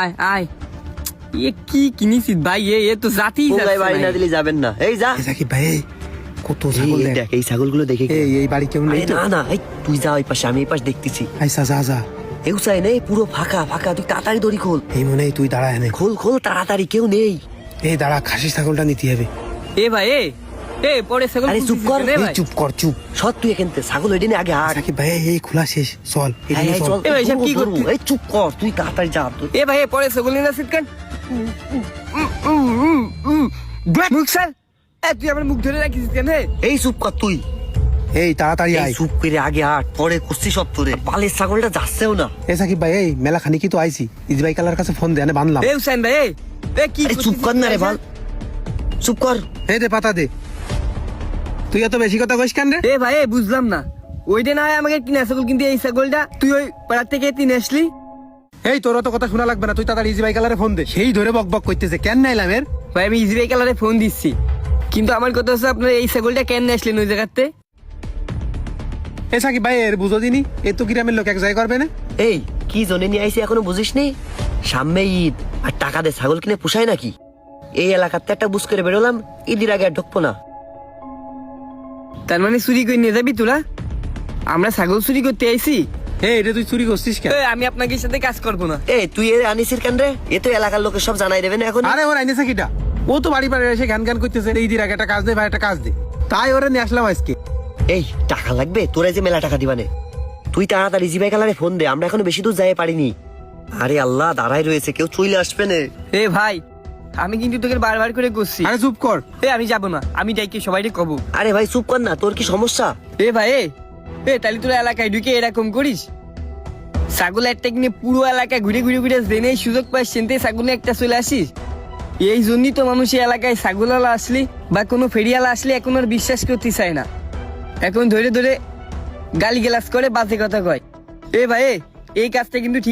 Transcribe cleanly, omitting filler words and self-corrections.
আয় আয় এ কি কিনিস ভাই এ তো জাতিই ভাই বাড়ি না দিলে যাবেন না। এই যা সাকিব ভাই কত ছাগল দেখ। দেখ, এই ছাগলগুলো দেখে এই বাড়ি কেউ নেই তো? না না, এই তুই যা ওই পাশে, আমি এই পাশে দেখতেছি। আইসা যা যা, কেউ চাই নেই, পুরো ফাঁকা ফাঁকা। তুই তাড়াতাড়ি দড়ি খোল, এই মনে হয় তুই দাঁড়া এনে। খোল খোল তাড়াতাড়ি, কেউ নেই। এই দাঁড়া, খাসি ছাগলটা নিতে হবে। এ ভাই এ পরে ছাগল আরে চুপ কর, রে এই ভাই চুপ কর, চুপ। সব তুই এখান থেকে ছাগল ওইদিনে আগে হাট। সাকিব ভাই এই খোলা শেষ, চল এই, এই, চল। এ ভাই, এসব কি ধরবো, করছিস? এই চুপ কর, তুই তাড়াতাড়ি যা। এ ভাই পরে ছাগল নিয়ে আসিস কেন? মুখ স্যার, তুই আমার মুখ ধরে রাখিস কেন? এই চুপ কর তুই, এই তাড়াতাড়ি এই আয়। চুপ করে আগে হাট, পরে করছি সব তোরে। পালের ছাগলটা যাচ্ছেও না। এ সাকিব ভাই এই মেলা খানি কি তো আইছি, ইজবাই কালার কাছে ফোন দে, এনে বানলাম। এ হুসাইন ভাই এ কি আরে চুপ কর না রে ভাল, চুপ কর। এই দে পাতা দে। তুই এত বেশি কথা কইস কেন রে? এ ভাই বুঝলাম না, ওই দিন হয় আমাকে কিনা ছাগল, কিন্তু এই ছাগলটা তুই ওই পাড়ার থেকে কিনে আসলি। এই তোর তো কথা শোনা লাগবে না, তুই তাড়াতাড়ি ইজবাই কালারে ফোন দে। সেই ধরে বক বক করতেছে, কেন নাইলাম এর? ভাই আমি ইজরাই কালারে ফোন দিচ্ছি, কিন্তু আমার কথা হচ্ছে আপনার এই ছাগলটা কেন আসলেন ওই জায়গাতে? এ সাকিব ভাই এর বুঝো দিনি, এ তো গ্রামের লোক এক জায়গায় করবে না। এই কি জনে নিয়ে আইসি এখনো বুঝিস নি? সামনে ঈদ, আর টাকা দিয়ে ছাগল কিনে পুষায় নাকি? এই এলাকাতে একটা বুঝ করে বেরোলাম, ঈদের আগে আর ঢুকবো না। তার মানে চুরি করে নিয়ে যাবি তোরা? আমরা ছাগল চুরি করতে আইছি? এই এটা তুই চুরি করছিস কেন? আমি আপনাকে সাথে কাজ করবো না। এই তুই এর আনিসির কেন রে? এ তো এলাকার লোকের সব জানাই দেবে না এখন। আরে ওর আইনে সাকিটা, ও তো বাড়ি বাড়ি এসে গান গান করতেছে, এই দিন আগে একটা কাজ দে ভাই, একটা কাজ দে। তাই ওরে নিয়ে আসলাম আজকে। এই টাকা লাগবে তোরা, যে মেলা টাকা দিবানে। তুই তাড়াতাড়ি জিবাই কালারে ফোন দে, আমরা এখনো বেশি দূর যাই পারিনি। আরে আল্লাহ, দাঁড়াই রয়েছে, কেউ চলে আসবে না। এ ভাই আমি কিন্তু তোকে বারবার করে করছি। আরে চুপ কর। আমি যাবো না, আমি ডাইকে সবাইকে কব। আরে ভাই চুপ কর না, তোর কি সমস্যা? এ ভাই তাহলে তোরা এলাকায় ঢুকে এরকম করিস? ছাগল একটা কিনে পুরো এলাকায় ঘুরে ঘুরে ঘুরে জেনে সুযোগ পাচ্ছেন তে ছাগল একটা চলে আসিস। এই জন্যই তো মানুষ এই এলাকায় ছাগলওয়ালা আসলি বা কোনো ফেরিয়ালা আসলে এখন আর বিশ্বাস করতে চায় না, এখন ধরে ধরে গালি গালাজ করে বাজে কথা কয়। এ ভাই এই কাজটা কিন্তু ঠিক